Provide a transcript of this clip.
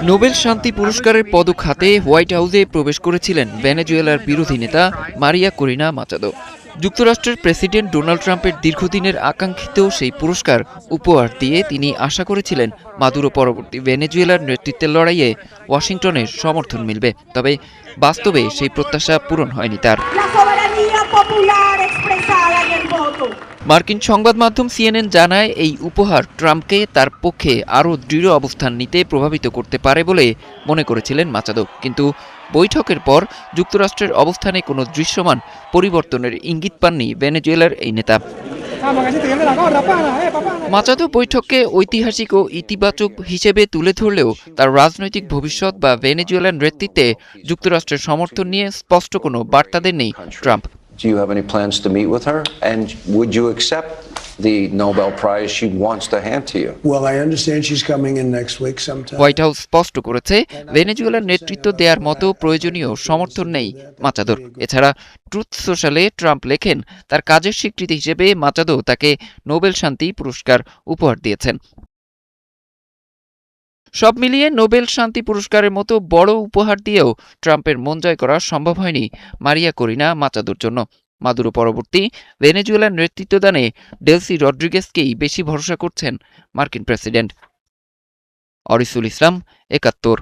Nobel শান্তি পুরস্কারের পদক হাতে হোয়াইট হাউসে প্রবেশ করেছিলেন ভেনেজুয়েলার বিরোধী নেতা মারিয়া করিনা মাচাদো। যুক্তরাষ্ট্রের প্রেসিডেন্ট ডোনাল্ড ট্রাম্পের দীর্ঘদিনের আকাঙ্ক্ষিত সেই পুরস্কার উপহার দিয়ে তিনি আশা করেছিলেন মাদুরো পরবর্তী ভেনেজুয়েলার নেতৃত্বের লড়াইয়ে ওয়াশিংটনের সমর্থন মিলবে। তবে বাস্তবে সেই প্রত্যাশা পূরণ হয়নি তার। মার্কিন সংবাদ মাধ্যম সিএনএন জানায়, এই উপহার ট্রাম্পকে তার পক্ষে আরও দৃঢ় অবস্থান নিতে প্রভাবিত করতে পারে বলে মনে করেছিলেন মাচাদো। কিন্তু বৈঠকের পর যুক্তরাষ্ট্রের অবস্থানে কোনো দৃশ্যমান পরিবর্তনের ইঙ্গিত পাননি ভেনেজুয়েলার এই নেতা। মাচাদো বৈঠককে ঐতিহাসিক ও ইতিবাচক হিসেবে তুলে ধরলেও তার রাজনৈতিক ভবিষ্যৎ বা ভেনেজুয়েলার নেতৃত্বে যুক্তরাষ্ট্রের সমর্থন নিয়ে স্পষ্ট কোনো বার্তা দেননি Trump. Do you have any plans to meet with her? And would you accept the Nobel Prize she wants to hand to you? Well, I understand she's coming in next week sometime. White house স্পষ্ট করেছে, ভেনেজুয়েলার নেতৃত্ব দেওয়ার মতো প্রয়োজনীয় সমর্থন নেই মাচাদোর। এছাড়া ট্রুথ সোশ্যালে ট্রাম্প লেখেন, তার কাজের স্বীকৃতি হিসেবে মাচাদো তাকে নোবেল শান্তি পুরস্কার উপহার দিয়েছেন। সব মিলিয়ে নোবেল শান্তি পুরস্কারের মতো বড় উপহার দিয়েও ট্রাম্পের মন জয় করা সম্ভব হয়নি মারিয়া করিনা মাচাদোর জন্য। মাদুরো পরবর্তী ভেনেজুয়েলার নেতৃত্বদানে ডেলসি রড্রিগেজকেই বেশি ভরসা করছেন মার্কিন প্রেসিডেন্ট। অরিসুল ইসলাম, ৭১।